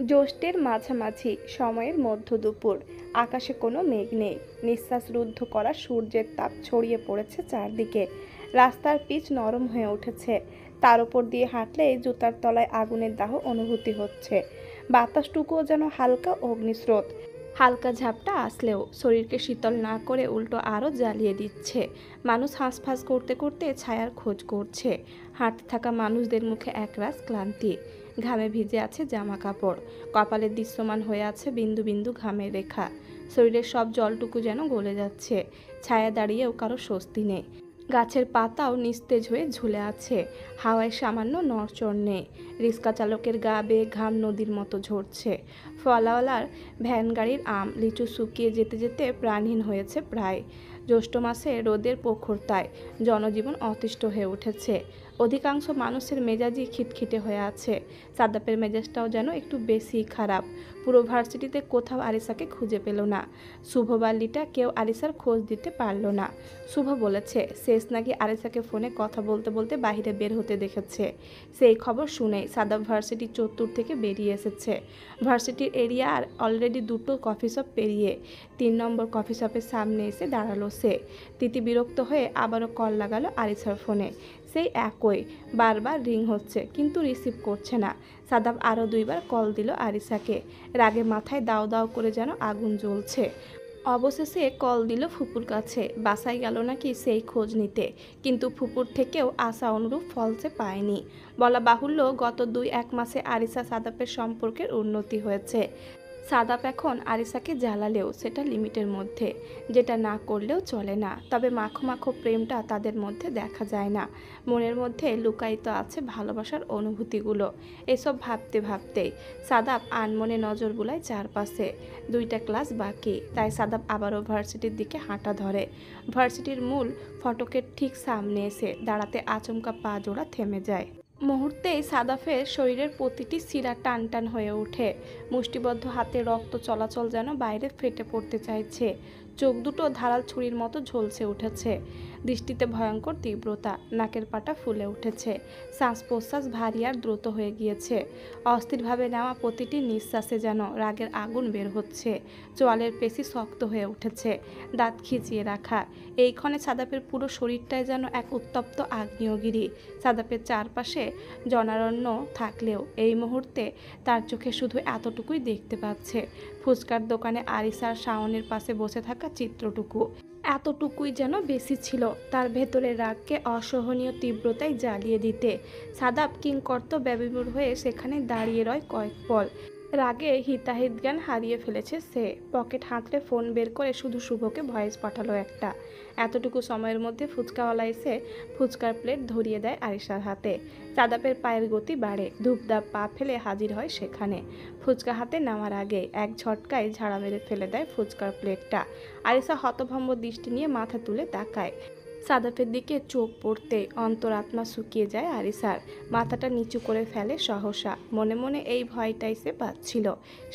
জ্যৈষ্ঠের মাঝামাঝি সময়ের মধ্য দুপুর। আকাশে কোনো মেঘ নেই। নিঃশ্বাস রুদ্ধ করা সূর্যের তাপ ছড়িয়ে পড়েছে চারদিকে। রাস্তার পিচ নরম হয়ে উঠেছে। তার উপর দিয়ে হাঁটলেই জুতার তলায় আগুনের দাহ অনুভূতি হচ্ছে। বাতাসটুকুও যেন হালকা অগ্নিস্রোত। হালকা ঝাপটা আসলেও শরীরকে শীতল না করে উল্টো আরও জ্বালিয়ে দিচ্ছে। মানুষ হাঁসফাঁস করতে করতে ছায়ার খোঁজ করছে। হাঁটতে থাকা মানুষদের মুখে একরাশ ক্লান্তি। ঘামে ভিজে আছে জামা কাপড়। কপালে দৃশ্যমান হয়ে আছে বিন্দু বিন্দু ঘামের রেখা। শরীরের সব জলটুকু যেন গলে যাচ্ছে। ছায়া দাঁড়িয়েও কারো স্বস্তি নেই। গাছের পাতাও নিস্তেজ হয়ে ঝুলে আছে। হাওয়ায় সামান্য নড়চড় নেই। রিক্সা চালকের গা বেয়ে ঘাম নদীর মতো ঝরছে। ফলাওয়ালার ভ্যান গাড়ির আম লিচু শুকিয়ে যেতে যেতে প্রাণহীন হয়েছে প্রায়। জ্যৈষ্ঠ মাসে রোদের প্রখরতায় জনজীবন অতিষ্ঠ হয়ে উঠেছে। অধিকাংশ মানুষের মেজাজই খিটখিটে হয়ে আছে। সাদ্দাপের মেজাজটাও যেন একটু বেশি খারাপ। পুরো ভার্সিটিতে কোথাও আরিসাকে খুঁজে পেল না। শুভ বাল্লিটা কেউ আরিসার খোঁজ দিতে পারল না। শুভ বলেছে শেষ নাকি আরিসাকে ফোনে কথা বলতে বলতে বাইরে বের হতে দেখেছে। সেই খবর শুনেই সাদ্দাপ ভার্সিটি চত্বর থেকে বেরিয়ে এসেছে। ভার্সিটির এরিয়ার অলরেডি দুটো কফি শপ পেরিয়ে 3 নম্বর কফি শপের সামনে এসে দাঁড়ালো সে। তিতি বিরক্ত হয়ে আবারও কল লাগালো আরিসার ফোনে। সেই একই, বারবার রিং হচ্ছে কিন্তু রিসিভ করছে না। সাদাব আরও 2বার কল দিল আরিসাকে। রাগে মাথায় দাও দাও করে যেন আগুন জ্বলছে। অবশেষে কল দিল ফুপুর কাছে। বাসায় গেল নাকি সেই খোঁজ নিতে, কিন্তু ফুপুর থেকেও আশা অনুরূপ ফল সে পায়নি। বলা বাহুল্য গত 2-1 মাসে আরিসা সাদাপের সম্পর্কের উন্নতি হয়েছে। সাদাপ এখন আরিসাকে জ্বালালেও সেটা লিমিটের মধ্যে, যেটা না করলেও চলে না। তবে মাখো মাখো প্রেমটা তাদের মধ্যে দেখা যায় না। মনের মধ্যে লুকায়িত আছে ভালোবাসার অনুভূতিগুলো। এসব ভাবতে ভাবতেই সাদাপ আনমনে নজর বুলায় চারপাশে। 2টা ক্লাস বাকি, তাই সাদাপ আবারও ভার্সিটির দিকে হাঁটা ধরে। ভার্সিটির মূল ফটকের ঠিক সামনে এসে দাঁড়াতে আচমকা পা জোড়া থেমে যায়। মুহূর্তেই সাদাফের শরীরের প্রতিটি শিরা টান টান হয়ে ওঠে। মুষ্টিবদ্ধ হাতে রক্ত চলাচল যেন বাইরে ফেটে পড়তে চাইছে। চোখ দুটো ধারাল ছুরির মতো ঝলসে উঠেছে। দৃষ্টিতে ভয়ঙ্কর তীব্রতা। নাকের পাটা ফুলে উঠেছে। শ্বাস প্রশ্বাস ভারী আর দ্রুত হয়ে গিয়েছে। অস্থিরভাবে নেওয়া প্রতিটি নিঃশ্বাসে যেন রাগের আগুন বের হচ্ছে। চোয়ালের পেশি শক্ত হয়ে উঠেছে, দাঁত খিচিয়ে রাখা। এই ক্ষণে সাদাপের পুরো শরীরটাই যেন এক উত্তপ্ত আগ্নেয়গিরি। সাদাপের চারপাশে জনারণ্য থাকলেও এই মুহূর্তে তার চোখে শুধু এতটুকুই দেখতে পাচ্ছে। ফুচকার দোকানে আরিসার শাওনের পাশে বসে থাকা চিত্রটুকু। এতটুকুই যেন বেশি ছিল তার ভেতরের রাগকে অসহনীয় তীব্রতায় জ্বালিয়ে দিতে। সাদাপ কিংকর্ত ব্যবিমূঢ় হয়ে সেখানে দাঁড়িয়ে রয় কয়েক পল। রাগে হিতাহিত জ্ঞান হারিয়ে ফেলেছে সে। পকেট হাতড়ে ফোন বের করে শুধু শুভকে ভয়েস পাঠালো একটা। এতটুকু সময়ের মধ্যে ফুচকাওয়ালা এসে ফুচকার প্লেট ধরিয়ে দেয় আরিসার হাতে। সাদাপের পায়ের গতি বাড়ে। ধূপধাপ পা ফেলে হাজির হয় সেখানে। ফুচকা হাতে নেওয়ার আগে এক ঝটকায় ঝাড়া মেরে ফেলে দেয় ফুচকার প্লেটটা। আরিসা হতভম্ব দৃষ্টি নিয়ে মাথা তুলে তাকায়। সাদাফের দিকে চোখ পড়তেই অন্তরাত্মা শুকিয়ে যায় আরিসার। মাথাটা নিচু করে ফেলে সহসা। মনে মনে এই ভয়টাই সে পাচ্ছিল।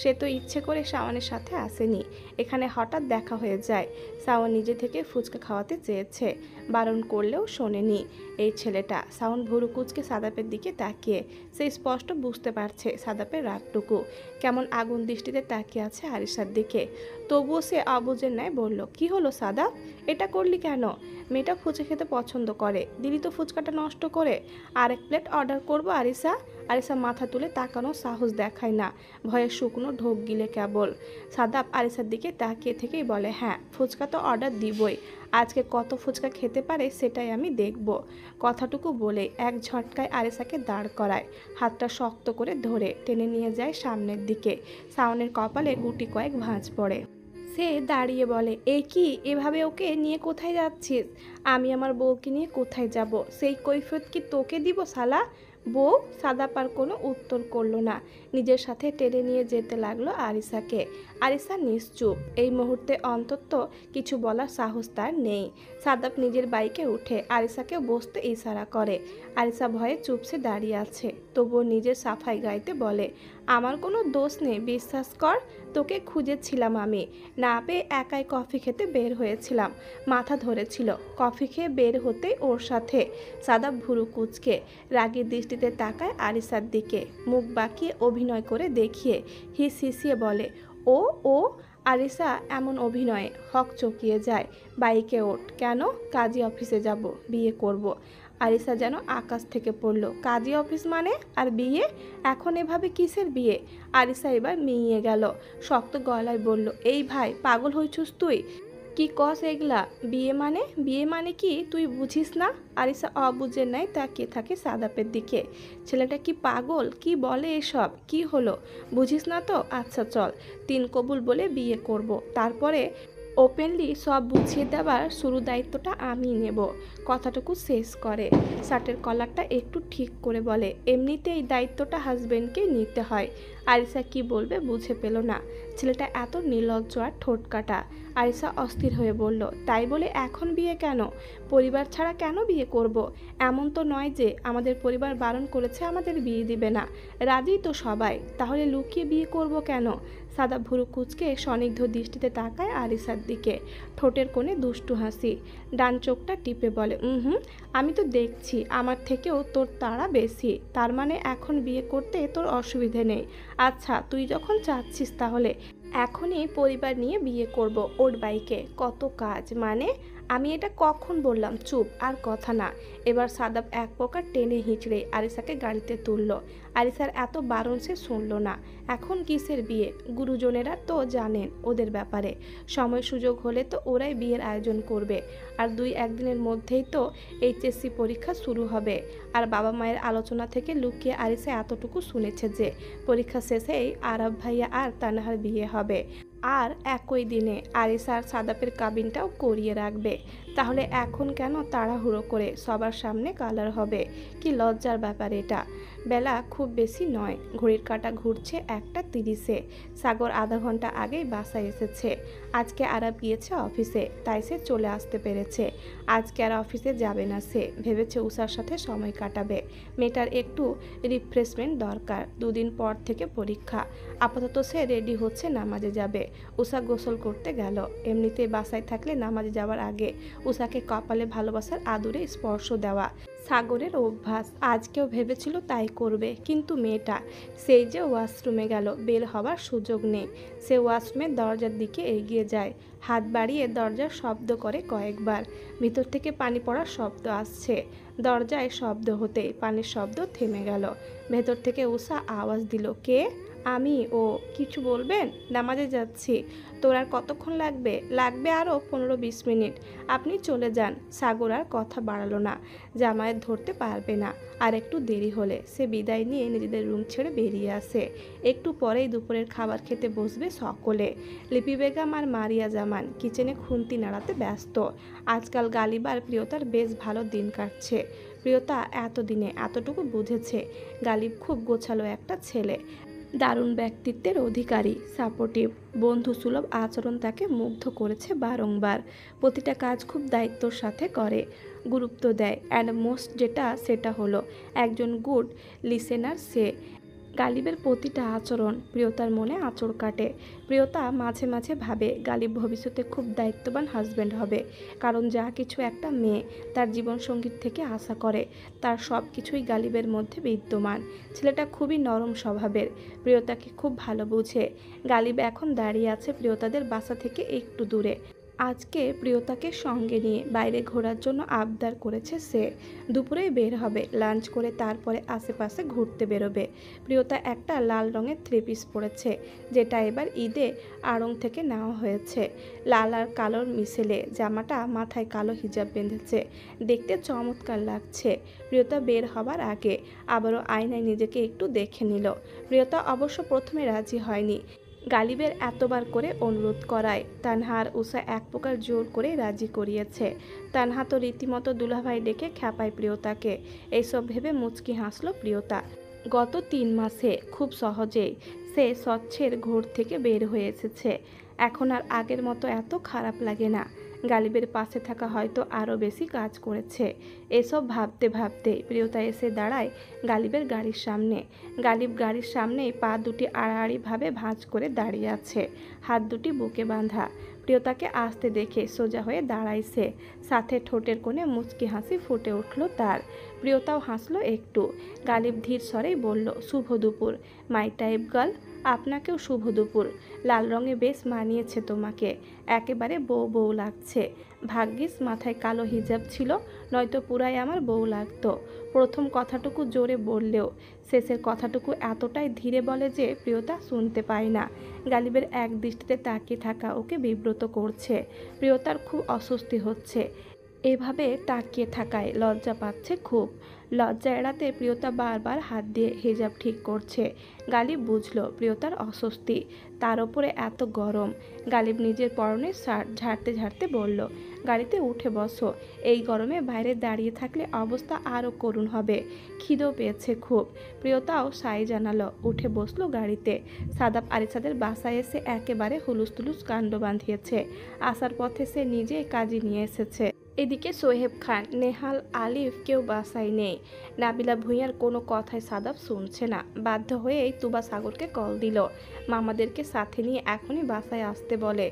সে তো ইচ্ছে করে শাওনের সাথে আসেনি, এখানে হঠাৎ দেখা হয়ে যায়। শাওন নিজে থেকে ফুচকা খাওয়াতে চেয়েছে, বারণ করলেও শোনেনি এই ছেলেটা। শাওন ভুরু কুচকে সাদাপের দিকে তাকিয়ে। সে স্পষ্ট বুঝতে পারছে সাদাপের রাগটুকু। কেমন আগুন দৃষ্টিতে তাকিয়ে আছে আরিসার দিকে। তবুও সে অবুঝের ন্যায় বলল, কি হলো সাদাপ, এটা করলি কেন? মেয়েটা ফুচকা খেতে পছন্দ করে, দিলি তো ফুচকাটা নষ্ট করে। আরেক প্লেট অর্ডার করবো আরিসা? আরিসা মাথা তুলে তাকানো সাহস দেখায় না, ভয়ে শুকনো ঢোক গিলে কেবল। সাদাপ আরিসার দিকে তাকিয়ে থেকেই বলে, হ্যাঁ ফুচকা তো অর্ডার দিবই। আজকে কত ফুচকা খেতে পারে সেটাই আমি দেখব। কথাটুকু বলে এক ঝটকায় আরিসাকে দাঁড় করায়। হাতটা শক্ত করে ধরে টেনে নিয়ে যায় সামনের দিকে। শাওনের কপালে গুটি কয়েক ভাঁজ পড়ে। সে দাঁড়িয়ে বলে, এ কি, এভাবে ওকে নিয়ে কোথায় যাচ্ছিস? আমি আমার বউকে নিয়ে কোথায় যাব? সেই কৈফিয়ত কি তোকে দিব শালা? বউ? সাদাপ আর কোনো উত্তর করলো না। নিজের সাথে টেনে নিয়ে যেতে লাগলো আরিসাকে। আরিসা নিশ্চুপ। এই মুহূর্তে অন্তত কিছু বলার সাহস তার নেই। সাদাপ নিজের বাইকে উঠে আরিসাকে বসতে ইশারা করে। আরিসা ভয়ে চুপসে দাঁড়িয়ে আছে, তবুও নিজের সাফাই গাইতে বলে, আমার কোনো দোষ নেই, বিশ্বাস কর। তোকে খুঁজেছিলাম আমি, না পেয়ে একাই কফি খেতে বের হয়েছিলাম। মাথা ধরেছিল, কফি খেয়ে বের হতেই ওর সাথে। সাদাপ ভুরু কুচকে রাগী দৃষ্টিতে তাকায় আরিসার দিকে, মুখ বাঁকিয়ে অভিনয় করে দেখিয়ে হিস হিসিয়ে বলে, ও ও আরিসা এমন অভিনয়ে হক চকিয়ে যায়। বাইকে ওঠ। কেন? কাজী অফিসে যাব, বিয়ে করব। আরিসা যেন আকাশ থেকে পড়ল। কাজী অফিস মানে? আর বিয়ে? এখন এভাবে কিসের বিয়ে? আরিসা এবার মিইয়ে গেল, শক্ত গলায় বলল, এই ভাই, পাগল হইছুস তুই? কি কস এগলা? বিয়ে মানে? বিয়ে মানে কি তুই বুঝিস না? আরিসা অবুঝের নাই তাকিয়ে থাকে সাদাপের দিকে। ছেলেটা কি পাগল? কি বলে এসব? কি হলো? বুঝিস না তো? আচ্ছা চল, তিন কবুল বলে বিয়ে করব, তারপরে ওপেনলি সব বুঝিয়ে দেওয়ার শুরু দায়িত্বটা আমি নেব। কথাটুকু শেষ করে শার্টের কলারটা একটু ঠিক করে বলে, এমনিতেই দায়িত্বটা হাজবেন্ডকে নিতে হয়। আরিসা কি বলবে বুঝে পেল না। ছেলেটা এত নির্লজ্জ আর ঠোঁটকাটা। আরিসা অস্থির হয়ে বলল, তাই বলে এখন বিয়ে কেন? পরিবার ছাড়া কেন বিয়ে করব? এমন তো নয় যে আমাদের পরিবার বারণ করেছে আমাদের বিয়ে দিবে না। রাজি তো সবাই, তাহলে লুকিয়ে বিয়ে করব কেন? সাদা ভুরু কুচকে স্নিগ্ধ দৃষ্টিতে তাকায় আরিসার দিকে, ঠোঁটের কোণে দুষ্টু হাসি। ডান চোখটা টিপে বলে, আমি তো দেখছি আমার থেকেও তোর তাড়া বেশি। তার মানে এখন বিয়ে করতে তোর অসুবিধে নেই। আচ্ছা, তুই যখন চাচ্ছিস তাহলে এখনই পরিবার নিয়ে বিয়ে করব। ওর বাইকে কত কাজ মানে? আমি এটা কখন বললাম? চুপ, আর কথা না। এবার সাদাব এক প্রকার টেনে হিঁচড়ে আরিসাকে গাড়িতে তুলল। আরিসার এত বারণ সে শুনল না। এখন কিসের বিয়ে? গুরুজনেরা তো জানেন ওদের ব্যাপারে। সময় সুযোগ হলে তো ওরাই বিয়ের আয়োজন করবে। আর দুই একদিনের মধ্যেই তো এইচএসসি পরীক্ষা শুরু হবে। আর বাবা মায়ের আলোচনা থেকে লুকিয়ে আরিসা এতটুকু শুনেছে যে পরীক্ষা শেষেই আরাব ভাইয়া আর তানহার বিয়ে হবে। আর একই দিনে আরিসা আর সাদাপের কাবিনটাও করিয়ে রাখবে। তাহলে এখন কেন তাড়াহুড়ো করে সবার সামনে কালার হবে? কি লজ্জার ব্যাপার এটা। বেলা খুব বেশি নয়, ঘড়ির কাঁটা ঘুরছে 1:30। সাগর আধা ঘন্টা আগেই বাসায় এসেছে। আজকে আরাব গিয়েছে অফিসে, তাই সে চলে আসতে পেরেছে। আজকে আর অফিসে যাবে না সে, ভেবেছে উষার সাথে সময় কাটাবে। মেয়েটার একটু রিফ্রেশমেন্ট দরকার, দুদিন পর থেকে পরীক্ষা। আপাতত সে রেডি হচ্ছে, নামাজে যাবে। উষা গোসল করতে গেল। এমনিতেই বাসায় থাকলে নামাজে যাওয়ার আগে উষাকে কপালে ভালোবাসার আদুরে স্পর্শ দেওয়া সাগরের অভ্যাস। আজকেও ভেবেছিল তাই করবে, কিন্তু মেয়েটা সেই যে ওয়াশরুমে গেল, বের হওয়ার সুযোগ নেই। সে ওয়াশরুমের দরজার দিকে এগিয়ে যায়, হাত বাড়িয়ে দরজার শব্দ করে কয়েকবার। ভিতর থেকে পানি পড়ার শব্দ আসছে। দরজায় শব্দ হতেই পানির শব্দ থেমে গেল। ভেতর থেকে উষা আওয়াজ দিল, কে? আমি। ও কিছু বলবেন? নামাজে যাচ্ছি। তোর আর কতক্ষণ লাগবে? লাগবে আরও 15-20 মিনিট। আপনি চলে যান। সাগর আর কথা বাড়ালো না, জামায়াত ধরতে পারবে না। আর একটু দেরি হলে সে বিদায় নিয়ে নিজেদের রুম ছেড়ে বেরিয়ে আসে। একটু পরেই দুপুরের খাবার খেতে বসবে সকলে। লিপি বেগম আর মারিয়া জামান কিচেনে খুন্তি নাড়াতে ব্যস্ত। আজকাল গালিব আর প্রিয়তার বেশ ভালো দিন কাটছে। প্রিয়তা এতদিনে এতটুকু বুঝেছে গালিব খুব গোছালো একটা ছেলে, দারুণ ব্যক্তিত্বের অধিকারী, সাপোর্টিভ, বন্ধুসুলভ আচরণ তাকে মুগ্ধ করেছে বারংবার। প্রতিটা কাজ খুব দায়িত্বর সাথে করে, গুরুত্ব দেয়। অ্যান্ড মোস্ট যেটা, সেটা হলো একজন গুড লিসেনার সে। গালিবের প্রতিটা আচরণ প্রিয়তার মনে আঁচড় কাটে। প্রিয়তা মাঝে মাঝে ভাবে গালিব ভবিষ্যতে খুব দায়িত্ববান হাজব্যান্ড হবে, কারণ যা কিছু একটা মেয়ে তার জীবনসঙ্গীর থেকে আশা করে তার সব কিছুই গালিবের মধ্যে বিদ্যমান। ছেলেটা খুবই নরম স্বভাবের, প্রিয়তাকে খুব ভালো বুঝে। গালিব এখন দাঁড়িয়ে আছে প্রিয়তাদের বাসা থেকে একটু দূরে। আজকে প্রিয়তাকে সঙ্গে নিয়ে বাইরে ঘোরার জন্য আবদার করেছে সে। দুপুরেই বের হবে, লাঞ্চ করে তারপরে আশেপাশে ঘুরতে বেরোবে। প্রিয়তা একটা লাল রঙের 3 পিস পরেছে, যেটা এবার ঈদে আড়ং থেকে নেওয়া হয়েছে। লাল আর কালোর মিশেলে জামাটা, মাথায় কালো হিজাব বেঁধেছে, দেখতে চমৎকার লাগছে। প্রিয়তা বের হবার আগে আবারও আয়নায় নিজেকে একটু দেখে নিল। প্রিয়তা অবশ্য প্রথমে রাজি হয়নি। গালিবের এতবার করে অনুরোধ করায় তানহা আর উষা এক প্রকার জোর করে রাজি করিয়েছে। তানহা তো রীতিমতো দুলাভাই ডেকে খ্যাপায় প্রিয়তাকে। এইসব ভেবে মুচকি হাসলো প্রিয়তা। গত 3 মাসে খুব সহজেই সে স্বচ্ছের ঘোর থেকে বের হয়ে এসেছে। এখন আর আগের মতো এত খারাপ লাগে না। গালিবের পাশে থাকা হয়তো আরও বেশি কাজ করেছে। এসব ভাবতে ভাবতে প্রিয়তা এসে দাঁড়ায় গালিবের গাড়ির সামনে। গালিব গাড়ির সামনেই পা দুটি আড়াআড়িভাবে ভাঁজ করে দাঁড়িয়ে আছে, হাত দুটি বুকে বাঁধা। প্রিয়তাকে আসতে দেখে সোজা হয়ে দাঁড়াইছে, সাথে ঠোঁটের কোণে মুচকি হাসি ফুটে উঠল তার। প্রিয়তাও হাসলো একটু। গালিব ধীর স্বরেই বলল, শুভ দুপুর মাই টাইপ গার্ল। আপনাকেও শুভ দুপুর। লাল রঙে বেশ মানিয়েছে তোমাকে, একেবারে বউ বউ লাগছে। ভাগ্যিস মাথায় কালো হিজাব ছিল, নয়তো পুরাই আমার বউ লাগতো। প্রথম কথাটুকু জোরে বললেও শেষের কথাটুকু এতটাই ধীরে বলে যে প্রিয়তা শুনতে পায় না। গালিবের এক দৃষ্টিতে তাকিয়ে থাকা ওকে বিব্রত করছে। প্রিয়তার খুব অস্বস্তি হচ্ছে, এভাবে তাকিয়ে থাকায় লজ্জা পাচ্ছে খুব। লজ্জা এড়াতে প্রিয়তা বারবার হাত দিয়ে হিজাব ঠিক করছে। গালিব বুঝলো প্রিয়তার অস্বস্তি, তার ওপরে এত গরম। গালিব নিজের পরনের শার্ট ঝাড়তে ঝাড়তে বলল, গাড়িতে উঠে বসো, এই গরমে বাইরে দাঁড়িয়ে থাকলে অবস্থা আরও করুণ হবে। খিদেও পেয়েছে খুব। প্রিয়তাও সাই জানালো, উঠে বসলো গাড়িতে। সাদাব আরিসাদের বাসায় এসে একেবারে হুলুস তুলুস কাণ্ড বাঁধিয়েছে। আসার পথে সে নিজেই কাজে নিয়ে এসেছে। এদিকে সোহেব খান, নেহাল, আলিফ কেউ বাসায় নেই। নাবিলা ভূঁইয়ার কোনো কথাই সাদাব শুনছে না। বাধ্য হয়েই তুবা সাগরকে কল দিল, মামাদেরকে সাথে নিয়ে এখনই বাসায় আসতে বলে।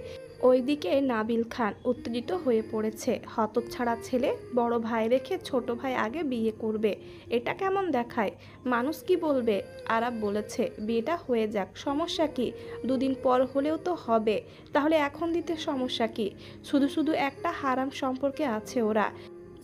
ওইদিকে নাবিল খান উত্তেজিত হয়ে পড়েছে। হতচ্ছাড়া ছেলে, বড় ভাই রেখে ছোট ভাই আগে বিয়ে করবে, এটা কেমন দেখায়? মানুষ কি বলবে? আরাব বলেছে বিয়েটা হয়ে যাক, সমস্যা কি? দুদিন পর হলেও তো হবে, তাহলে এখন দিতে সমস্যা কি? শুধু শুধু একটা হারাম সম্পর্কে আছে ওরা।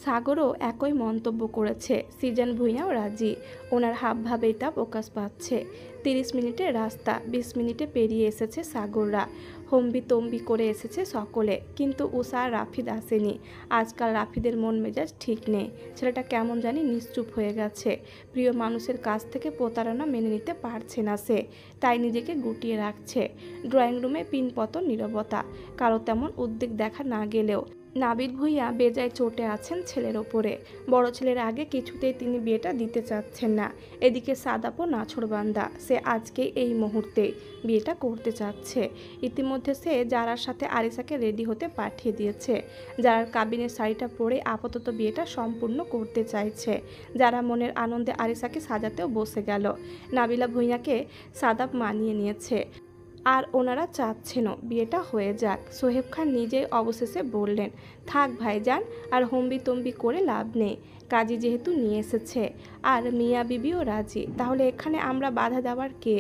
সাগরও একই মন্তব্য করেছে। সিজন ভূঁইয়াও রাজি, ওনার হাবভাবেই তা প্রকাশ পাচ্ছে। 30 মিনিটের রাস্তা 20 মিনিটে পেরিয়ে এসেছে সাগররা। হম্বি তম্বি করে এসেছে সকলে, কিন্তু উষা আর রাফিদ আসেনি। আজকাল রাফিদের মন মেজাজ ঠিক নেই, ছেলেটা কেমন জানি নিশ্চুপ হয়ে গেছে। প্রিয় মানুষের কাছ থেকে প্রতারণা মেনে নিতে পারছে না সে, তাই নিজেকে গুটিয়ে রাখছে। ড্রয়িং রুমে পিনপতন নীরবতা, কারো তেমন উদ্বেগ দেখা না গেলেও। নাবিল ভূঁইয়া বেজায় চটে আছেন ছেলের ওপরে। বড় ছেলের আগে কিছুতেই তিনি বিয়েটা দিতে চাচ্ছেন না। এদিকে সাদাপও নাছোড়বান্দা, সে আজকেই এই মুহূর্তে বিয়েটা করতে চাচ্ছে। ইতিমধ্যে সে যারার সাথে আরিসাকে রেডি হতে পাঠিয়ে দিয়েছে। যারার কাবিনের শাড়িটা পরে আপাতত বিয়েটা সম্পূর্ণ করতে চাইছে। যারা মনের আনন্দে আরিসাকে সাজাতেও বসে গেল। নাবিলা ভূঁইয়াকে সাদাপ মানিয়ে নিয়েছে, আর ওনারা চাচ্ছেনও বিয়েটা হয়ে যাক। সোহেব খান নিজেই অবশেষে বললেন, থাক ভাইজান, আর হম্বি তম্বি করে লাভ নেই। কাজী যেহেতু নিয়ে এসেছে আর মিয়া বিবিও রাজি, তাহলে এখানে আমরা বাধা দেওয়ার কে?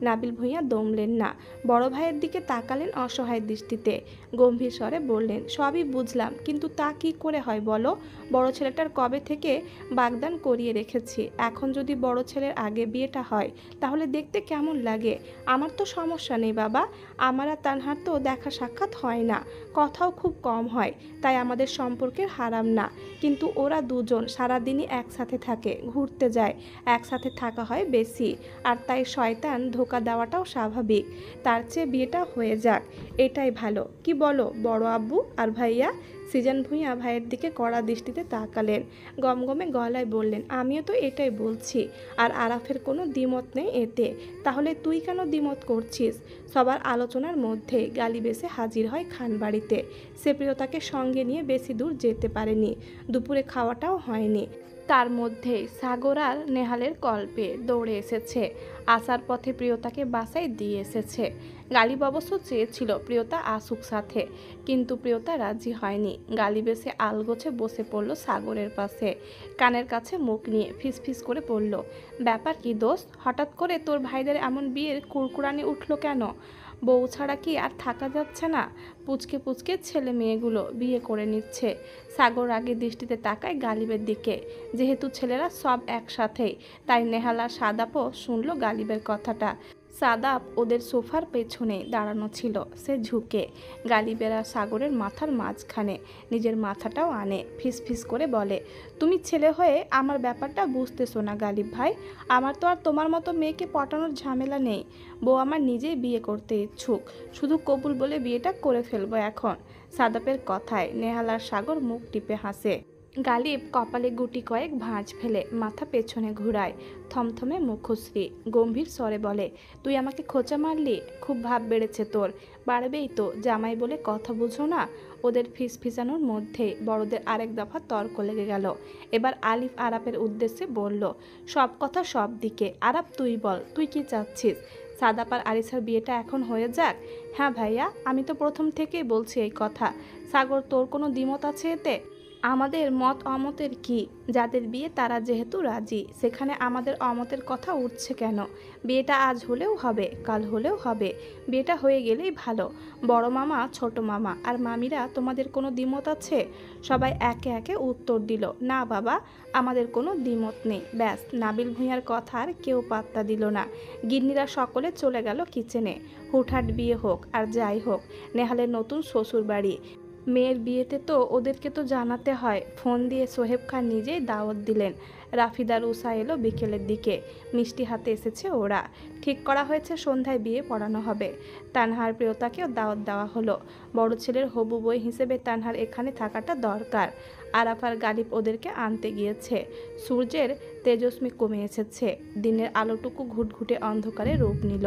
নাবিল ভূঁইয়া দমলেন না, বড় ভাইয়ের দিকে তাকালেন অসহায় দৃষ্টিতে। গম্ভীর স্বরে বললেন, সবই বুঝলাম, কিন্তু তা কি করে হয় বলো? বড় ছেলেটার কবে থেকে বাগদান করিয়ে রেখেছি, এখন যদি বড় ছেলের আগে বিয়েটা হয় তাহলে দেখতে কেমন লাগে? আমার তো সমস্যা নেই বাবা, আমার আর তানহার তো দেখা সাক্ষাৎ হয় না, কথাও খুব কম হয়, তাই আমাদের সম্পর্কের হারাম না। কিন্তু ওরা দুজন সারাদিনই একসাথে থাকে, ঘুরতে যায়, একসাথে থাকা হয় বেশি, আর তাই শয়তান ধোকা দেওয়াটাও স্বাভাবিক। তার চেয়ে বিয়েটা হয়ে যাক, এটাই ভালো, কি বলো বড় আব্বু আর ভাইয়া? সিজন ভূঁইয়া ভাইয়ের দিকে কড়া দৃষ্টিতে তাকালেন, গমগমে গলায় বললেন, আমিও তো এটাই বলছি, আর আরাফের কোনো দ্বিমত নেই এতে। তাহলে তুই কেন দ্বিমত করছিস? সবার আলোচনার মধ্যে গালিব এসে হাজির হয় খানবাড়িতে। সে প্রিয়তাকে সঙ্গে নিয়ে বেশি দূর যেতে পারেনি, দুপুরে খাওয়াটাও হয়নি। তার মধ্যেই সাগর আর নেহালের কল পেয়ে দৌড়ে এসেছে। আসার পথে প্রিয়তাকে বাসায় দিয়ে এসেছে। গালিব অবশ্য চেয়েছিল প্রিয়তা আসুক সাথে, কিন্তু প্রিয়তা রাজি হয়নি। গালিব এসে আলগোছে বসে পড়ল সাগরের পাশে, কানের কাছে মুখ নিয়ে ফিসফিস করে পড়ল, ব্যাপার কি দোস্ত? হঠাৎ করে তোর ভাইদের এমন বিয়ের কুরকুরানি উঠলো কেন? বউ ছাড়া কি আর থাকা যাচ্ছে না? পুচকে পুচকে ছেলে মেয়েগুলো বিয়ে করে নিচ্ছে। সাগর আগে দৃষ্টিতে তাকায় গালিবের দিকে। যেহেতু ছেলেরা সব একসাথেই, তাই নেহালা সাদাপও শুনল গালিবের কথাটা। সাদাপ ওদের সোফার পেছনে দাঁড়ানো ছিল, সে ঝুঁকে গালিবের আর সাগরের মাথার মাঝখানে নিজের মাথাটাও আনে। ফিসফিস করে বলে, তুমি ছেলে হয়ে আমার ব্যাপারটা বুঝতেছো না গালিব ভাই। আমার তো আর তোমার মতো মেয়েকে পটানোর ঝামেলা নেই। বউ আমার নিজেই বিয়ে করতে ইচ্ছুক, শুধু কবুল বলে বিয়েটা করে ফেলবো এখন। সাদাপের কথায় নেহাল আর সাগর মুখ টিপে হাসে। গালিব কপালে গুটি কয়েক ভাঁজ ফেলে মাথা পেছনে ঘুরায়, থমথমে মুখশ্রী, গম্ভীর স্বরে বলে, তুই আমাকে খোঁচা মারলি? খুব ভাব বেড়েছে তোর। বাড়বেই তো, জামাই বলে কথা বুঝো না? ওদের ফিসফিসানোর মধ্যেই বড়দের আরেক দফা তর্ক লেগে গেল। এবার আলিফ আরাপের উদ্দেশ্যে বলল, সব কথা সব দিকে। আরাপ তুই বল, তুই কি চাচ্ছিস? সাদাপার আরিসার বিয়েটা এখন হয়ে যাক? হ্যাঁ ভাইয়া, আমি তো প্রথম থেকেই বলছি এই কথা। সাগর, তোর কোনো দ্বিমত আছে এতে? আমাদের মত অমতের কি? যাদের বিয়ে তারা যেহেতু রাজি, সেখানে আমাদের অমতের কথা উঠছে কেন? বিয়েটা আজ হলেও হবে, কাল হলেও হবে। বিয়েটা হয়ে গেলেই ভালো। বড় মামা, ছোট মামা আর মামিরা, তোমাদের কোনো দ্বিমত আছে? সবাই একে একে উত্তর দিল, না বাবা, আমাদের কোনো দ্বিমত নেই। ব্যাস, নাবিল ভূঁইয়ার কথা আর কেউ পাত্তা দিল না। গিন্নিরা সকলে চলে গেল কিচেনে। হুটহাট বিয়ে হোক আর যাই হোক, নেহালের নতুন শ্বশুর বাড়ি, মেয়ের বিয়েতে তো ওদেরকে তো জানাতে হয়। ফোন দিয়ে সোহেব খান নিজেই দাওয়াত দিলেন। রাফিদার উষা এলো বিকেলের দিকে, মিষ্টি হাতে এসেছে ওরা। ঠিক করা হয়েছে সন্ধ্যায় বিয়ে পড়ানো হবে। তানহার প্রিয়তাকেও দাওয়াত দেওয়া হলো। বড় ছেলের হবু বই হিসেবে তানহার এখানে থাকাটা দরকার। আরাফার গালিব ওদেরকে আনতে গিয়েছে। সূর্যের তেজস্মি কমে এসেছে, দিনের আলোটুকু ঘুটঘুটে অন্ধকারে রূপ নিল।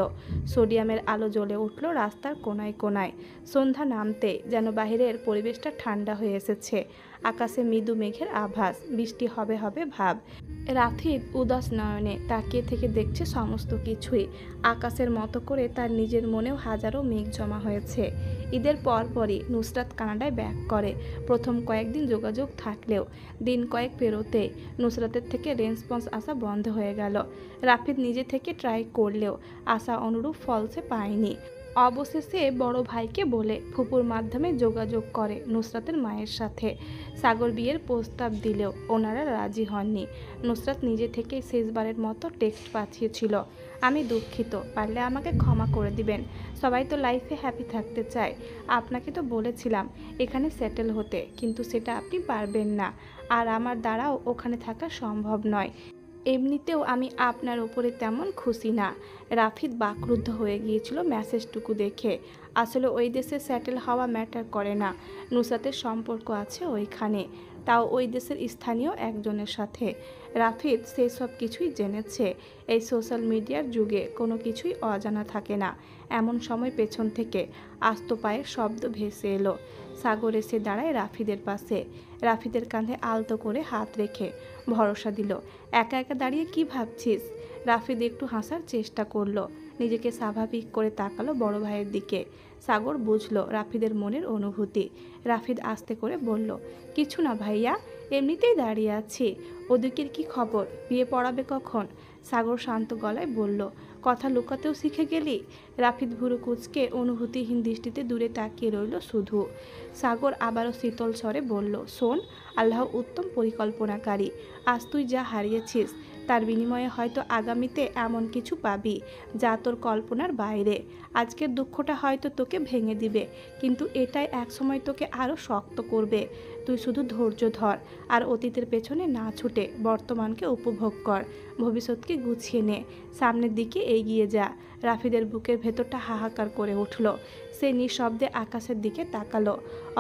সোডিয়ামের আলো জ্বলে উঠল রাস্তার কোনায় কোনায়। সন্ধ্যা নামতে যেন বাহিরের পরিবেশটা ঠান্ডা হয়ে এসেছে। আকাশে মৃদু মেঘের আভাস, বৃষ্টি হবে হবে ভাব। রাফিদ উদাস নয়নে তাকিয়ে থেকে দেখছে সমস্ত কিছুই। আকাশের মতো করে তার নিজের মনেও হাজারো মেঘ জমা হয়েছে। ঈদের পরপরই নুসরাত কানাডায় ব্যাক করে। প্রথম কয়েকদিন যোগাযোগ থাকলেও দিন কয়েক পেরোতে নুসরাতের থেকে রেসপন্স আসা বন্ধ হয়ে গেল। রাফিদ নিজে থেকে ট্রাই করলেও আশা অনুরূপ ফল সে পায়নি। অবশেষে বড় ভাইকে বলে ফুপুর মাধ্যমে যোগাযোগ করে নুসরাতের মায়ের সাথে। সাগর বিয়ের প্রস্তাব দিলেও ওনারা রাজি হননি। নুসরাত নিজে থেকেই শেষবারের মতো টেক্সট পাঠিয়েছিল, আমি দুঃখিত, পারলে আমাকে ক্ষমা করে দিবেন। সবাই তো লাইফে হ্যাপি থাকতে চায়। আপনাকে তো বলেছিলাম এখানে সেটেল হতে, কিন্তু সেটা আপনি পারবেন না, আর আমার দ্বারাও ওখানে থাকা সম্ভব নয়। এমনিতেও আমি আপনার ওপরে তেমন খুশি না। রাফিদ বাকরুদ্ধ হয়ে গিয়েছিল মেসেজটুকু দেখে। আসলে ওই দেশে সেটেল হওয়া ম্যাটার করে না, নুসরাতের সম্পর্ক আছে ওইখানে, তাও ওই দেশের স্থানীয় একজনের সাথে। রাফিদ সেই সব কিছুই জেনেছে। এই সোশ্যাল মিডিয়ার যুগে কোনো কিছুই অজানা থাকে না। এমন সময় পেছন থেকে আস্ত পায়ের শব্দ ভেসে এলো। সাগর এসে দাঁড়ায় রাফিদের পাশে। রাফিদের কাঁধে আলতো করে হাত রেখে ভরসা দিল, একা একা দাঁড়িয়ে কি ভাবছিস? রাফিদ একটু হাসার চেষ্টা করলো, নিজেকে স্বাভাবিক করে তাকালো বড় ভাইয়ের দিকে। সাগর বুঝলো রাফিদের মনের অনুভূতি। রাফিদ আস্তে করে বলল, কিছু না ভাইয়া, এমনিতেই দাঁড়িয়ে আছি। ওদিকের কি খবর? বিয়ে পড়াবে কখন? সাগর শান্ত গলায় বলল, কথা লুকাতেও শিখে গেলি? রাফিদ ভুরু কুঁচকে অনুভূতিহীন দৃষ্টিতে দূরে তাকিয়ে রইল শুধু। সাগর আবারও শীতল স্বরে বলল, শোন, আল্লাহ উত্তম পরিকল্পনাকারী। আজ তুই যা হারিয়েছিস তার বিনিময়ে হয়তো আগামীতে এমন কিছু পাবি যা তোর কল্পনার বাইরে। আজকের দুঃখটা হয়তো তোকে ভেঙে দিবে, কিন্তু এটাই একসময় তোকে আরও শক্ত করবে। তুই শুধু ধৈর্য ধর আর অতীতের পেছনে না ছুটে বর্তমানকে উপভোগ কর। ভবিষ্যৎকে গুছিয়ে নে, সামনের দিকে এগিয়ে যা। রাফিদের বুকের ভেতরটা হাহাকার করে উঠল। সে নিঃশব্দে আকাশের দিকে তাকালো।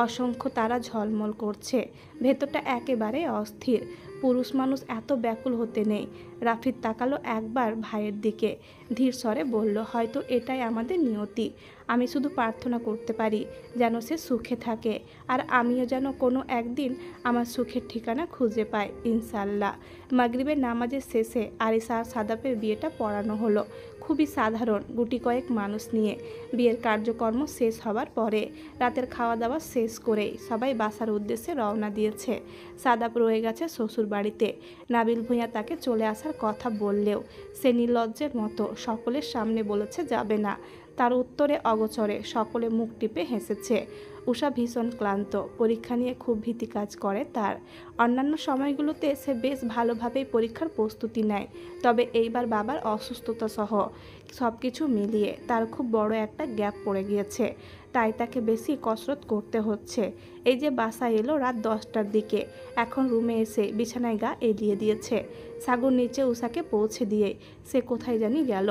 অসংখ্য তারা ঝলমল করছে, ভেতরটা একেবারে অস্থির। পুরুষ মানুষ এত ব্যাকুল হতে নেই। রাফিদ তাকালো একবার ভাইয়ের দিকে, ধীর স্বরে বলল, হয়তো এটাই আমাদের নিয়তি। আমি শুধু প্রার্থনা করতে পারি যেন সে সুখে থাকে, আর আমিও যেন কোনো একদিন আমার সুখের ঠিকানা খুঁজে পাই, ইনশাল্লাহ। মাগরিবের নামাজের শেষে আরিসা আর সাদাপের বিয়েটা পড়ানো হলো। খুবই সাধারণ, গুটি কয়েক মানুষ নিয়ে। বিয়ের কার্যক্রম শেষ হবার পরে রাতের খাওয়া দাওয়া শেষ করেই সবাই বাসার উদ্দেশ্যে রওনা দিয়েছে। সাদাপ রয়ে গেছে শ্বশুর বাড়িতে। নাবিল ভূঁইয়া তাকে চলে আসার কথা বললেও সে নির্লজ্জের মতো সকলের সামনে বলেছে যাবে না। তার উত্তরে অগোচরে সকলে মুখ টিপে হেসেছে। উষা ভীষণ ক্লান্ত, পরীক্ষা নিয়ে খুব ভীতি কাজ করে তার। অন্যান্য সময়গুলোতে সে বেশ ভালোভাবেই পরীক্ষার প্রস্তুতি নেয়, তবে এইবার বাবার অসুস্থতা সহ সব কিছু মিলিয়ে তার খুব বড় একটা গ্যাপ পড়ে গিয়েছে, তাই তাকে বেশি কসরত করতে হচ্ছে। এই যে বাসায় এলো রাত 10টার দিকে, এখন রুমে এসে বিছানায় গা এলিয়ে দিয়েছে। সাগর নিচে উষাকে পৌঁছে দিয়ে সে কোথায় জানি গেল।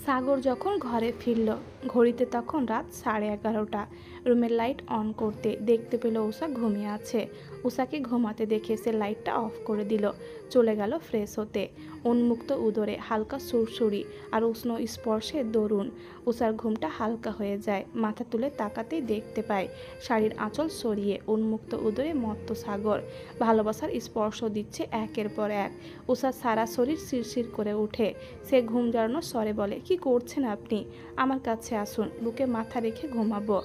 সাগর যখন ঘরে ফিরল, ঘড়িতে তখন রাত 11:30। রুমের লাইট অন করতে দেখতে পেল উষা ঘুমিয়ে আছে। উষাকে ঘুমাতে দেখে সে লাইটটা অফ করে দিল, চলে গেল ফ্রেশ হতে। উন্মুক্ত উদরে হালকা সুরসুরি আর উষ্ণ স্পর্শে দরুন উষার ঘুমটা হালকা হয়ে যায়। মাথা তুলে তাকাতেই দেখতে পায় শাড়ির আঁচল সরিয়ে উন্মুক্ত উদরে মত্ত সাগর ভালোবাসার স্পর্শ দিচ্ছে একের পর এক। উষার সারা শরীর শিরশির করে ওঠে। সে ঘুম জড়ানোর স্বরে বলে, কি করছেন আপনি? আমার কাছে আসুন, বুকে মাথা রেখে ঘুমাবো।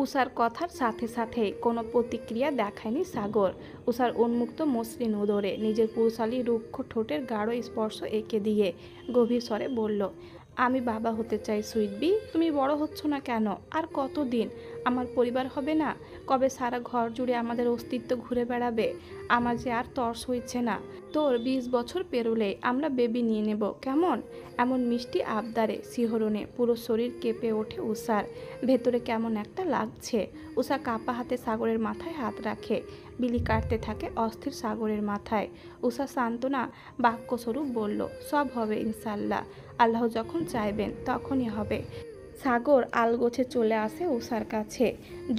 উষার কথার সাথে সাথে কোনো প্রতিক্রিয়া দেখায়নি সাগর। উষার উন্মুক্ত মসৃণ উদরে নিজের পুরুষালী রুক্ষ ঠোঁটের গাঢ় স্পর্শ এঁকে দিয়ে গভীর স্বরে বলল, আমি বাবা হতে চাই সুইটবি। তুমি বড় হচ্ছ না কেন? আর কতদিন আমার পরিবার হবে না? কবে সারা ঘর জুড়ে আমাদের অস্তিত্ব ঘুরে বেড়াবে? আমার যে আর তর্স হইছে না। তোর 20 বছর পেরোলে আমরা বেবি নিয়ে নেব, কেমন? এমন মিষ্টি আবদারে শিহরণে পুরো শরীর কেঁপে ওঠে উষার। ভেতরে কেমন একটা লাগছে। উষা কাপা হাতে সাগরের মাথায় হাত রাখে। বিলি কাটতে থাকে অস্থির সাগরের মাথায়। উষা সান্ত্বনা বাক্যস্বরূপ বলল, সব হবে ইনশাল্লাহ। আল্লাহ যখন চাইবেন তখনই হবে। সাগর আলগোছে চলে আসে উষার কাছে,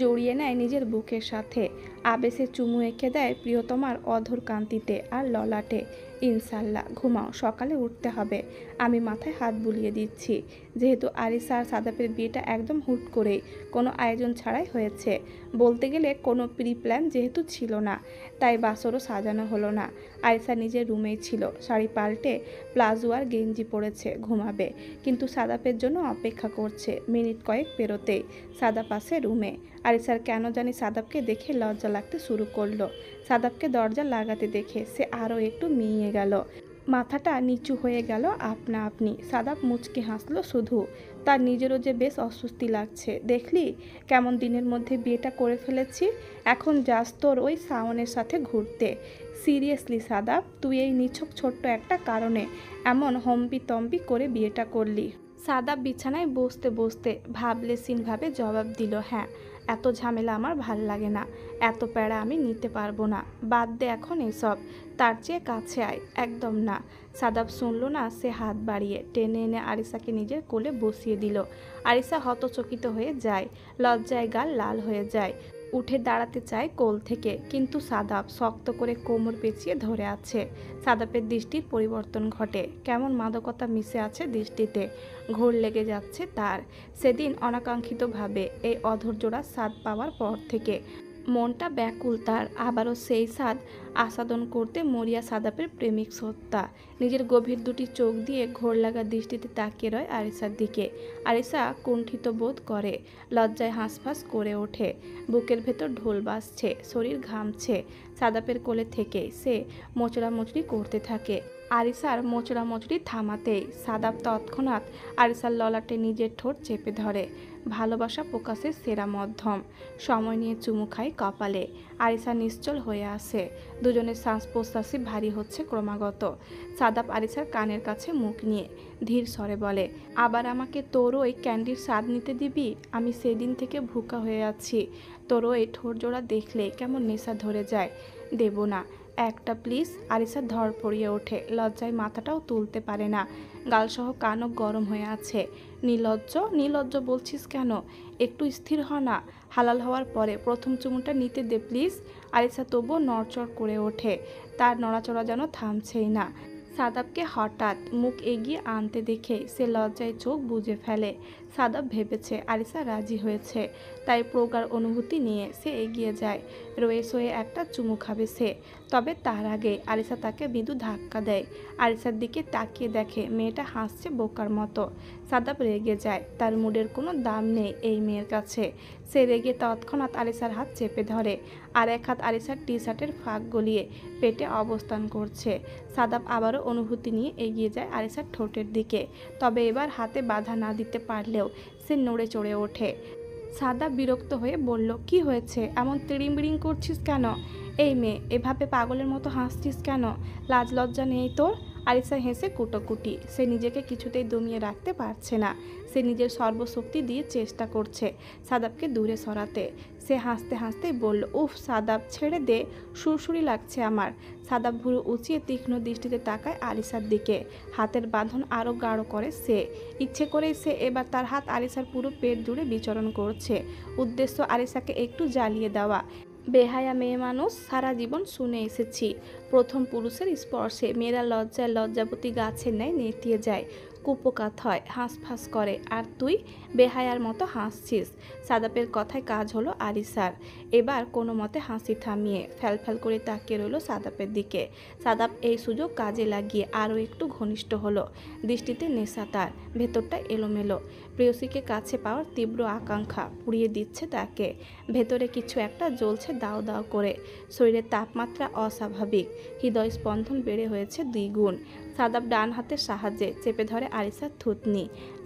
জড়িয়ে নেয় নিজের বুকের সাথে। আবেশে চুমু এঁকে দেয় প্রিয়তমার অধর কান্তিতে আর ললাটে। ইনশাল্লাহ, ঘুমাও, সকালে উঠতে হবে। আমি মাথায় হাত বুলিয়ে দিচ্ছি। যেহেতু আরিসা আর সাদাপের বিয়েটা একদম হুট করেই, কোনো আয়োজন ছাড়াই হয়েছে, বলতে গেলে কোনো প্রি প্ল্যান যেহেতু ছিল না, তাই বাসরও সাজানো হলো না। আরিসা নিজের রুমেই ছিল, শাড়ি পাল্টে প্লাজো আর গেঞ্জি পরেছে, ঘুমাবে। কিন্তু সাদাপের জন্য অপেক্ষা করছে। মিনিট কয়েক পেরোতেই সাদাপ আসে রুমে। আরিসার কেন জানি সাদাপকে দেখে লজ্জা লাগতে শুরু করলো। সাদাপকে দরজা লাগাতে দেখে সে আরও একটু মিইয়ে গেল। মাথাটা নিচু হয়ে গেল আপনা আপনি। সাদাপ মুচকি হাসলো শুধু। তার নিজেরও যে বেশ অস্বস্তি লাগছে। দেখলি কেমন দিনের মধ্যে বিয়েটা করে ফেলেছি। এখন যাস তোর ওই শাওনের সাথে ঘুরতে। সিরিয়াসলি সাদাপ, তুই এই নিছক ছোট্ট একটা কারণে এমন হম্পি তম্পি করে বিয়েটা করলি? সাদাপ বিছানায় বসতে বসতে ভাবলেশীনভাবে জবাব দিল, হ্যাঁ, এত ঝামেলা আমার ভাল লাগে না। এত প্যারা আমি নিতে পারবো না। বাদ দে এখন এসব। তার চেয়ে কাছে আয়। একদম না। সাদাপ শুনল না। সে হাত বাড়িয়ে টেনে এনে আরিসাকে নিজের কোলে বসিয়ে দিল। আরিসা হতচকিত হয়ে যায়, লজ্জায় গাল লাল হয়ে যায়। উঠে দাঁড়াতে চায় কোল থেকে, কিন্তু সাদাপ শক্ত করে কোমর পেঁচিয়ে ধরে আছে। সাদাপের দৃষ্টির পরিবর্তন ঘটে। কেমন মাদকতা মিশে আছে দৃষ্টিতে। ঘোর লেগে যাচ্ছে তার। সেদিন অনাকাঙ্ক্ষিতভাবে এই অধৈর্যরা স্বাদ পাওয়ার পর থেকে মনটা ব্যাকুল তার। আবারও সেই স্বাদ আস্বাদন করতে মরিয়া সাদাপের প্রেমিক সত্তা। নিজের গভীর দুটি চোখ দিয়ে ঘোর লাগা দৃষ্টিতে তাকিয়ে রয় আরিসার দিকে। আরিসা কুণ্ঠিত বোধ করে, লজ্জায় হাঁসফাঁস করে ওঠে। বুকের ভেতর ঢোল বাজছে, শরীর ঘামছে। সাদাপের কোলে থেকে সে মোচড়ামুচড়ি করতে থাকে। আরিসার মোচড়ামুচড়ি থামাতেই সাদাপ তৎক্ষণাৎ আরিসার ললাটে নিজের ঠোঁট চেপে ধরে। ভালোবাসা প্রকাশের সেরা মাধ্যম। সময় নিয়ে চুমু খায় কপালে। আরিসা নিশ্চল হয়ে আসে। দুজনের শ্বাস প্রশ্বাসই ভারী হচ্ছে ক্রমাগত। সাদাপ আরিসার কানের কাছে মুখ নিয়ে ধীর স্বরে বলে, আবার আমাকে তোর ওই ক্যান্ডির স্বাদ নিতে দিবি? আমি সেদিন থেকে ভুকা হয়ে আছি। তোর ওই ঠোঁট জোড়া দেখলে কেমন নেশা ধরে যায়। দেব না একটা প্লিজ। আরিসা ধর পড়িয়ে ওঠে। লজ্জায় মাথাটাও তুলতে পারে না। গালসহ কানও গরম হয়ে আছে। নির্লজ্জ নির্লজ্জ বলছিস কেন? একটু স্থির হ না। হালাল হওয়ার পরে প্রথম চুমুটা নিতে দে প্লিজ। আরিসা তবুও নড়চড় করে ওঠে। তার নড়াচড়া যেন থামছেই না। সাদাবকে হঠাৎ মুখ এগিয়ে আনতে দেখে সে লজ্জায় চোখ বুজে ফেলে। সাদাব ভেবেছে আরিসা রাজি হয়েছে, তাই প্রগাঢ় অনুভূতি নিয়ে সে এগিয়ে যায়। রয়ে সয়ে একটা চুমু খাবে সে। তবে তার আগে আরিসা তাকে মৃদু ধাক্কা দেয়। আরিসার দিকে তাকিয়ে দেখে মেয়েটা হাসছে বোকার মতো। সাদাব রেগে যায়। তার মুডের কোনো দাম নেই এই মেয়ের কাছে। সে রেগে তৎক্ষণাৎ আরিসার হাত চেপে ধরে। আর এক হাত আরিসার টি শার্টের ফাঁক গলিয়ে পেটে অবস্থান করছে। সাদাব আবারও অনুভূতি নিয়ে এগিয়ে যায় আরিসার ঠোঁটের দিকে। তবে এবার হাতে বাধা না দিতে পারলেও সে নড়ে চড়ে ওঠে। সাদাব বিরক্ত হয়ে বলল, কি হয়েছে? এমন তিড়িংবিড়িং করছিস কেন? এই মেয়ে, এভাবে পাগলের মতো হাসছিস কেন? লাজ লজ্জা নেই তোর? আরিসা হেসে কুটোকুটি। সে নিজেকে কিছুতেই দমিয়ে রাখতে পারছে না। সে নিজের সর্বশক্তি দিয়ে চেষ্টা করছে সাদাবকে দূরে সরাতে। সে হাসতে হাসতেই বলল, উফ সাদাব, ছেড়ে দে, সুরসুরি লাগছে আমার। সাদাব ভুরু উঁচিয়ে তীক্ষ্ণ দৃষ্টিতে তাকায় আলিসার দিকে। হাতের বাঁধন আরও গাঢ় করে সে। ইচ্ছে করেই সে এবার তার হাত আলিসার পুরো পেট জুড়ে বিচরণ করছে। উদ্দেশ্য আলিসাকে একটু জ্বালিয়ে দেওয়া। বেহায়া মেয়ে মানুষ, সারা জীবন শুনে এসেছি প্রথম পুরুষের স্পর্শে মেয়েরা লজ্জায় লজ্জাবতী গাছের ন্যায় নেতিয়ে যায়, কুপোকাত হয়, হাঁসফাঁস করে, আর তুই বেহায়ার মতো হাসছিস। সাদাপের কথায় কাজ হলো আরিসার। এবার কোনো মতে হাসি থামিয়ে ফ্যালফ্যাল করে তাকিয়ে রইল সাদাপের দিকে। সাদাপ এই সুযোগ কাজে লাগিয়ে আরও একটু ঘনিষ্ঠ হলো। দৃষ্টিতে নেশা তার, ভেতরটা এলোমেলো। প্রেয়সীকে কাছে পাওয়ার তীব্র আকাঙ্ক্ষা পুড়িয়ে দিচ্ছে তাকে। ভেতরে কিছু একটা জ্বলছে দাও দাও করে। শরীরের তাপমাত্রা অস্বাভাবিক, হৃদয় স্পন্দন বেড়ে হয়েছে দ্বিগুণ। সাদাব ডান হাতের সাহায্যে চেপে ধরে আরিসার থুতনি।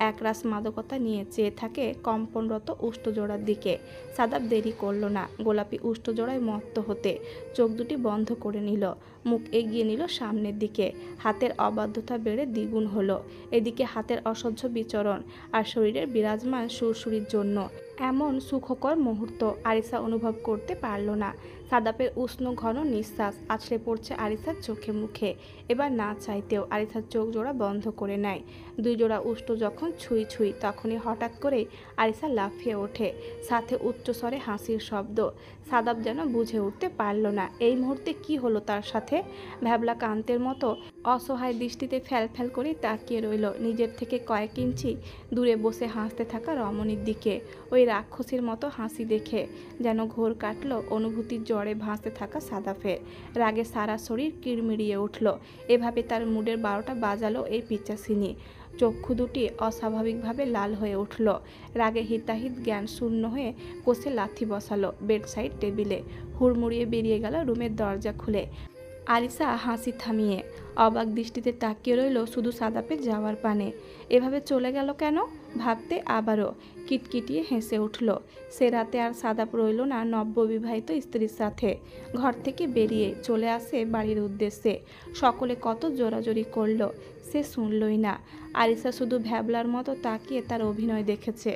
একরাশ মাদকতা নিয়ে চেয়ে থাকে কম্পনরত উষ্ঠজোড়ার দিকে। সাদাব দেরি করল না, গোলাপি উষ্ঠজোড়ায় মত্ত হতে চোখ দুটি বন্ধ করে নিল, মুখ এগিয়ে নিল সামনের দিকে। হাতের অবাধ্যতা বেড়ে দ্বিগুণ হলো। এদিকে হাতের অসহ্য বিচরণ আর শরীরের বিরাজমান সুরসুরির জন্য এমন সুখকর মুহূর্ত আরিসা অনুভব করতে পারল না। সাদাপের উষ্ণ ঘন নিঃশ্বাস আছড়ে পড়ছে আরিসার চোখে মুখে। এবার না চাইতেও আরিসার চোখ জোড়া বন্ধ করে নেয়। দুই জোড়া উষ্ঠ যখন ছুঁই ছুঁই, তখনই হঠাৎ করেই আরিসা লাফিয়ে ওঠে, সাথে উচ্চস্বরে হাসির শব্দ। সাদাপ যেন বুঝে উঠতে পারল না এই মুহূর্তে কি হলো তার সাথে। ভ্যাবলা কান্তের মতো অসহায় দৃষ্টিতে ফ্যাল করে তাকিয়ে রইল নিজের থেকে কয়েক ইঞ্চি দূরে বসে হাসতে থাকা রমণীর দিকে। ওই রাক্ষসীর মতো হাসি দেখে যেন ঘোর কাটল অনুভূতির জ্বরে ভাসতে থাকা সাদাফের। রাগে সারা শরীর কিড়মিড়িয়ে উঠল। এভাবে তার মুডের 12টা বাজালো এই পিচাসিনী। চক্ষু দুটি অস্বাভাবিকভাবে লাল হয়ে উঠল। রাগে হিতাহিত জ্ঞান শূন্য হয়ে কোষে লাথি বসালো বেডসাইড টেবিলে। হুড়মুড়িয়ে বেরিয়ে গেল রুমের দরজা খুলে। আরিসা হাসি থামিয়ে অবাক দৃষ্টিতে তাকিয়ে রইল শুধু সাদাপের যাওয়ার পানে। এভাবে চলে গেল কেন ভাবতে আবারও কিটকিটিয়ে হেসে উঠল। সে রাতে আর সাদাপ রইল না নববিবাহিত স্ত্রীর সাথে। ঘর থেকে বেরিয়ে চলে আসে বাড়ির উদ্দেশ্যে। সকলে কত জোরাজোরি করলো, সে শুনলই না। আরিসা শুধু ভ্যাবলার মতো তাকিয়ে তার অভিনয় দেখেছে।